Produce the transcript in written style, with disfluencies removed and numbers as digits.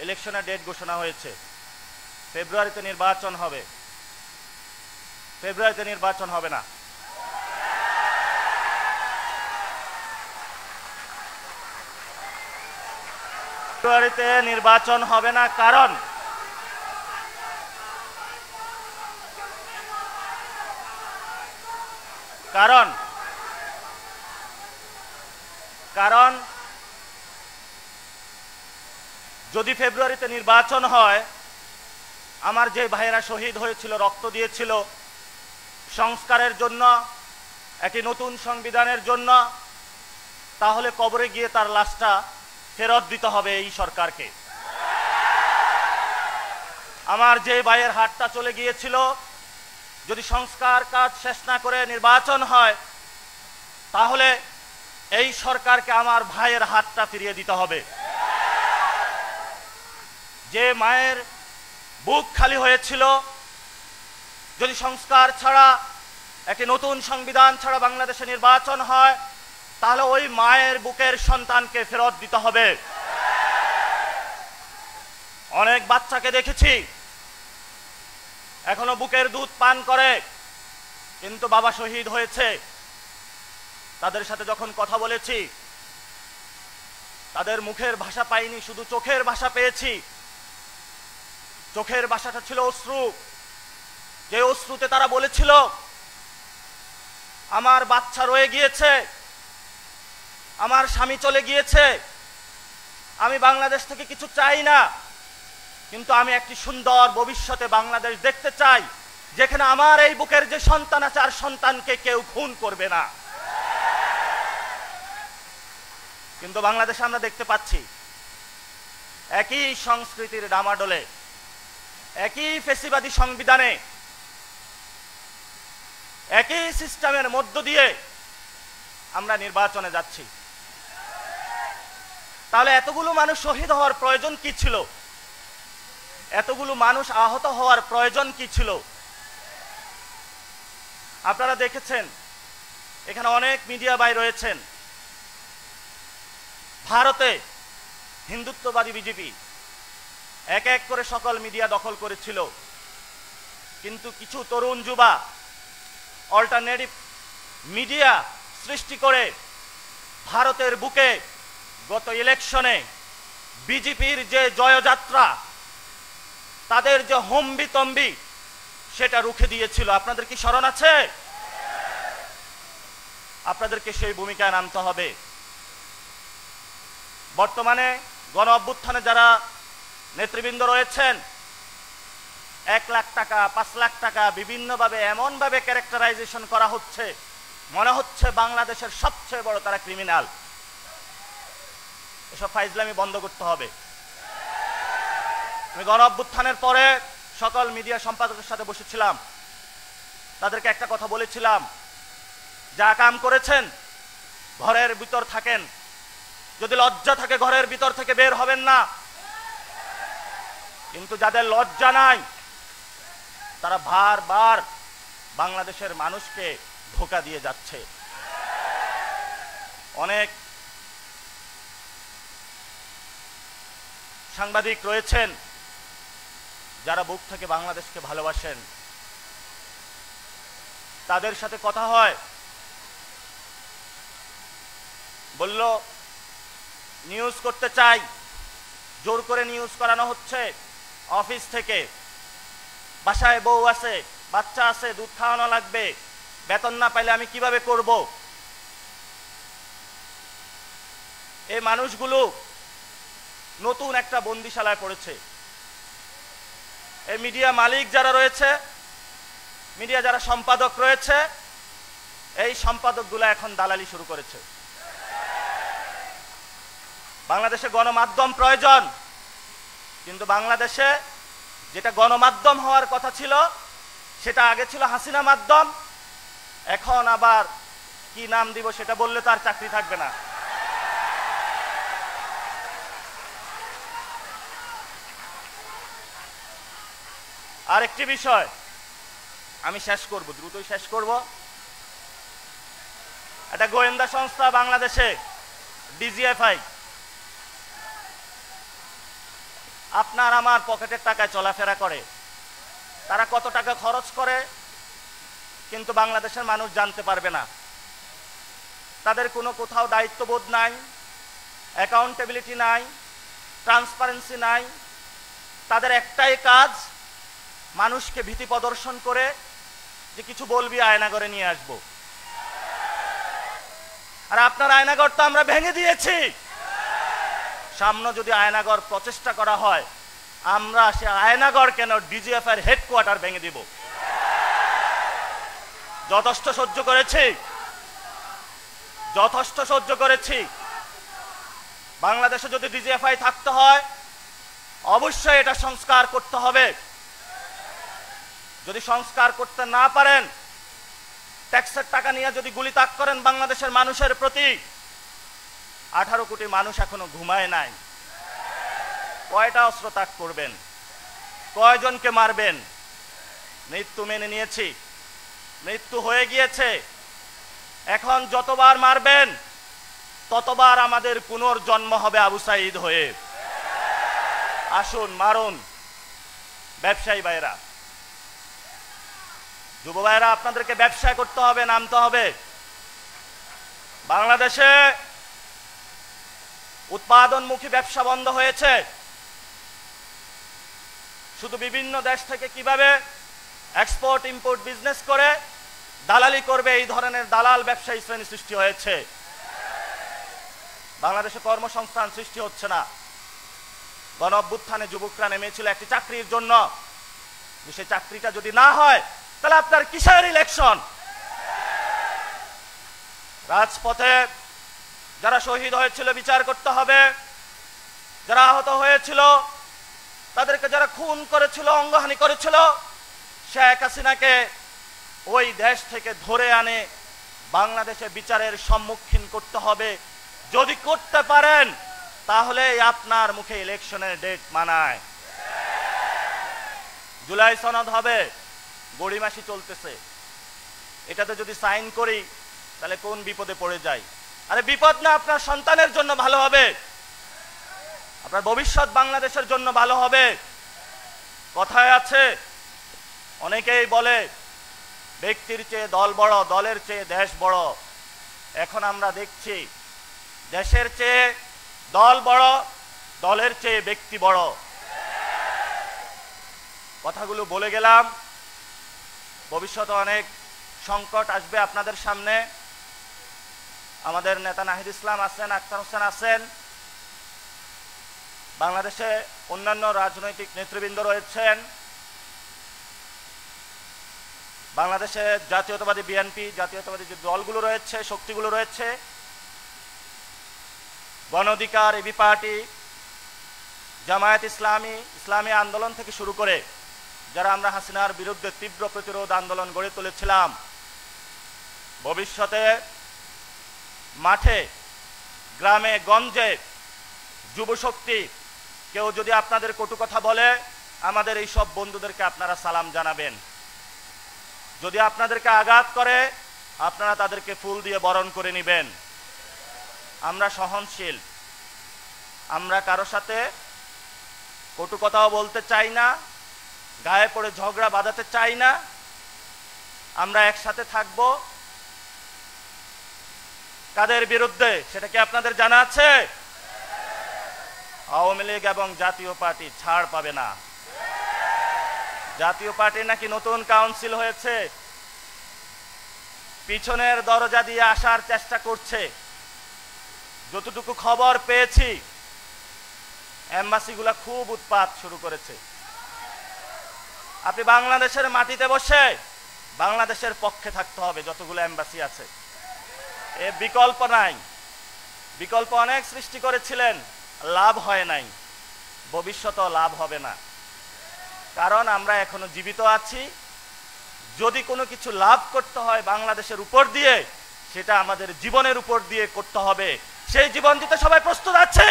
ইলেকশনের ডেট ঘোষণা হয়েছে, ফেব্রুয়ারিতে নির্বাচন হবে। ফেব্রুয়ারিতে নির্বাচন হবে না। ফেব্রুয়ারিতে নির্বাচন হবে না, কারণ কারণ কারণ যদি ফেব্রুয়ারিতে নির্বাচন হয়, আমার যে ভাইয়েরা শহীদ হয়েছিল, রক্ত দিয়েছিল সংস্কারের জন্য, একটি নতুন সংবিধানের জন্য, তাহলে কবরে গিয়ে তার লাশটা ফেরত দিতে হবে এই সরকারকে। আমার যে ভাইয়ের হাতটা চলে গিয়েছিল, যদি সংস্কার কাজ শেষ না করে নির্বাচন হয়, তাহলে এই সরকারকে আমার ভাইয়ের হাতটা ফিরিয়ে দিতে হবে। যে মায়ের বুক খালি হয়েছিল, যদি সংস্কার ছাড়া, একটি নতুন সংবিধান ছাড়া বাংলাদেশে নির্বাচন হয়, তাহলে ওই মায়ের বুকের সন্তানকে ফেরত দিতে হবে। অনেক বাচ্চাকে দেখেছি এখনো বুকের দুধ পান করে, কিন্তু বাবা শহীদ হয়েছে। তাদের সাথে যখন কথা বলেছি, তাদের মুখের ভাষা পাইনি, শুধু চোখের ভাষা পেয়েছি। চোখের ভাষাটা ছিল অশ্রু। যে অশ্রুতে তারা বলেছিল, আমার বাচ্চা রয়ে গিয়েছে, আমার স্বামী চলে গিয়েছে, আমি বাংলাদেশ থেকে কিছু চাই না, কিন্তু আমি একটি সুন্দর ভবিষ্যতে বাংলাদেশ দেখতে চাই, যেখানে আমার এই বুকের যে সন্তান আছে, আর সন্তানকে কেউ খুন করবে না। কিন্তু বাংলাদেশে আমরা দেখতে পাচ্ছি একই সংস্কৃতির ডামাডোলে, একই ফ্যাসিবাদী সংবিধানে, একই সিস্টেমের মধ্য দিয়ে আমরা নির্বাচনে যাচ্ছি। তাহলে এতগুলো মানুষ শহীদ হওয়ার প্রয়োজন কি ছিল? এতগুলো মানুষ আহত হওয়ার প্রয়োজন কি ছিল? আপনারা দেখেছেন, এখানে অনেক মিডিয়া ভাই রয়েছেন। ভারতে হিন্দুত্ববাদী বিজেপি এক এক করে সকল মিডিয়া দখল করেছিল, কিন্তু কিছু তরুণ যুবা অল্টারনেটিভ মিডিয়া সৃষ্টি করে ভারতের বুকে গত ইলেকশনে বিজেপির যে জয়যাত্রা, তাদের যে হম্বিতম্বি, সেটা রুখে দিয়েছিল। আপনাদের কি স্মরণ আছে? আপনাদেরকে সেই ভূমিকায় নামতে হবে। বর্তমানে গণ অভ্যুত্থানে যারা নেতৃবৃন্দ রয়েছেন, 1 লাখ টাকা, 5 লাখ টাকা বিভিন্নভাবে এমনভাবে ক্যারেক্টারাইজেশন করা হচ্ছে, মনে হচ্ছে বাংলাদেশের সবচেয়ে বড় তারা ক্রিমিনাল। এসব ফাইজলামি বন্ধ করতে হবে। আমি গণ অভ্যুত্থানের পরে সকল মিডিয়া সম্পাদকের সাথে বসেছিলাম, তাদেরকে একটা কথা বলেছিলাম, যা কাম করেছেন ঘরের ভিতর থাকেন, যদি লজ্জা থাকে ঘরের ভিতর থেকে বের হবেন না। কিন্তু যাদের লজ্জা নাই, তারা বারবার বাংলাদেশের মানুষকে ধোঁকা দিয়ে যাচ্ছে। অনেক সাংবাদিক রয়েছেন যারা বুক থেকে বাংলাদেশকে ভালোবাসেন, তাদের সাথে কথা হয়, বলল নিউজ করতে চাই, জোর করে নিউজ করানো হচ্ছে অফিস থেকে। বাসায় বউ আছে, বাচ্চা আছে, দুধ খাওয়ানো লাগবে, বেতন না পাইলে আমি কিভাবে করব? এই মানুষগুলো নতুন একটা বন্দিশালায় পড়েছে। এই মিডিয়া মালিক যারা রয়েছে, মিডিয়া যারা সম্পাদক রয়েছে, এই সম্পাদকগুলো এখন দালালি শুরু করেছে। বাংলাদেশে গণমাধ্যম প্রয়োজন, কিন্তু বাংলাদেশে যেটা গণমাধ্যম হওয়ার কথা ছিল, সেটা আগে ছিল হাসিনা মাধ্যম, এখন আবার কি নাম দিব সেটা বললে তার চাকরি থাকবে না। আর একটি বিষয় আমি শেষ করব, দ্রুতই শেষ করব। একটা গোয়েন্দা সংস্থা বাংলাদেশে, ডিজিএফআই, আপনার আমার পকেটের টাকায় চলাফেরা করে। তারা কত টাকা খরচ করে কিন্তু বাংলাদেশের মানুষ জানতে পারবে না। তাদের কোনো কোথাও দায়িত্ববোধ নাই, অ্যাকাউন্টেবিলিটি নাই, ট্রান্সপারেন্সি নাই। তাদের একটাই কাজ, মানুষকে ভীতি প্রদর্শন করে যে কিছু বলবি আয়নাগরে নিয়ে আসব। আর আপনার আয়নাগর তো আমরা ভেঙে দিয়েছি। সামনে যদি আয়নাগর প্রচেষ্টা করা হয়, আমরা সে আয়নাগর কেন ডিজিএফ এর হেডকোয়ার্টার ভেঙে দিব। যথেষ্ট সহ্য করেছি, যথেষ্ট সহ্য করেছি। বাংলাদেশে যদি ডিজিএফআই থাকতে হয় অবশ্যই এটা সংস্কার করতে হবে। যদি সংস্কার করতে না পারেন, ট্যাক্সের টাকা নিয়ে যদি গুলিতাক করেন বাংলাদেশের মানুষের প্রতি, 18 কোটি মানুষ এখনো ঘুমায় নাই। কয়টা অস্ত্র ত্যাগ করবেন? কয়জনকে মারবেন? মৃত্যু মেনে নিয়েছি, মৃত্যু হয়ে গিয়েছে। এখন যতবার মারবেন ততবার আমাদের পুনর্জন্ম হবে আবু সাঈদ হয়ে। আসুন মারুন। ব্যবসায়ী ভাইরা, যুব ভাইরা, আপনাদেরকে ব্যবসা করতে হবে, নামতে হবে। বাংলাদেশে উৎপাদনমুখী ব্যবসা বন্ধ হয়েছে। শুধু বিভিন্ন দেশ থেকে কিভাবে এক্সপোর্ট ইম্পোর্ট বিজনেস করে দালালি করবে, এই ধরনের দালাল ব্যবসায়ী শ্রেণী সৃষ্টি হয়েছে। বাংলাদেশে কর্মসংস্থান সৃষ্টি হচ্ছে না। গণ অভ্যুত্থানে যুবকরা নেমেছিল একটি চাকরির জন্য। সেই চাকরিটা যদি না হয় তাহলে আপনার কিসের ইলেকশন? রাজপথে যারা শহীদ হয়েছিল বিচার করতে হবে, যারা আহত হয়েছিল, তাদেরকে যারা খুন করেছিল, অঙ্গহানি করেছিল, শেখ হাসিনাকে ওই দেশ থেকে ধরে আনে বাংলাদেশে বিচারের সম্মুখীন করতে হবে। যদি করতে পারেন তাহলে আপনার মুখে ইলেকশনের ডেট মানায়। জুলাই সনদ হবে, গড়িমাসি চলতেছে, এটাতে যদি সাইন করি তাহলে কোন বিপদে পড়ে যাই? আরে বিপদ না, আপনার সন্তানের জন্য ভালো হবে, আপনার ভবিষ্যৎ বাংলাদেশের জন্য ভালো হবে। কথায় আছে, অনেকেই বলে ব্যক্তির চেয়ে দল বড়, দলের চেয়ে দেশ বড়। এখন আমরা দেখছি দেশের চেয়ে দল বড়, দলের চেয়ে ব্যক্তি বড়। কথাগুলো বলে গেলাম। ভবিষ্যতে অনেক সংকট আসবে আপনাদের সামনে। আমাদের নেতা নাহিদ ইসলাম আছেন, আখতার হোসেন আছেন, বাংলাদেশে অন্যান্য রাজনৈতিক নেতৃবৃন্দ রয়েছেন, বাংলাদেশে জাতীয়তাবাদী বিএনপি, জাতীয়তাবাদী যে দলগুলো রয়েছে, শক্তিগুলো রয়েছে, গণ অধিকার, এবি পার্টি, জামায়াত ইসলামী, ইসলামী আন্দোলন থেকে শুরু করে যারা আমরা হাসিনার বিরুদ্ধে তীব্র প্রতিরোধ আন্দোলন গড়ে তুলেছিলাম, ভবিষ্যতে মাঠে, গ্রামে, গঞ্জে যুবশক্তি কেউ যদি আপনাদের কটু কথা বলে, আমাদের এই সব বন্ধুদেরকে আপনারা সালাম জানাবেন। যদি আপনাদেরকে আঘাত করে আপনারা তাদেরকে ফুল দিয়ে বরণ করে নেবেন। আমরা সহনশীল, আমরা কারো সাথে কটু কথাও বলতে চাই না, গায়ে পড়ে ঝগড়া বাঁধাতে চাই না। আমরা একসাথে থাকব। কাদের বিরুদ্ধে সেটা কি আপনাদের জানা আছে? আওয়ামী লীগ এবং জাতীয় পার্টি ছাড় পাবে না। জাতীয় পার্টি নাকি নতুন কাউন্সিল হয়েছে, পিছনের দরজা দিয়ে আসার চেষ্টা করছে। যতটুকু খবর পেয়েছি এম্বাসিগুলা খুব উৎপাত শুরু করেছে। আপনি বাংলাদেশের মাটিতে বসে বাংলাদেশের পক্ষে থাকতে হবে। যতগুলো এম্বাসি আছে এ বিকল্প নাই। বিকল্প অনেক সৃষ্টি করেছিলেন, লাভ হয় নাই, ভবিষ্যতেও লাভ হবে না। কারণ আমরা এখনো জীবিত আছি। যদি কোনো কিছু লাভ করতে হয় বাংলাদেশের উপর দিয়ে, সেটা আমাদের জীবনের উপর দিয়ে করতে হবে। সেই জীবন দিতে সবাই প্রস্তুত আছে।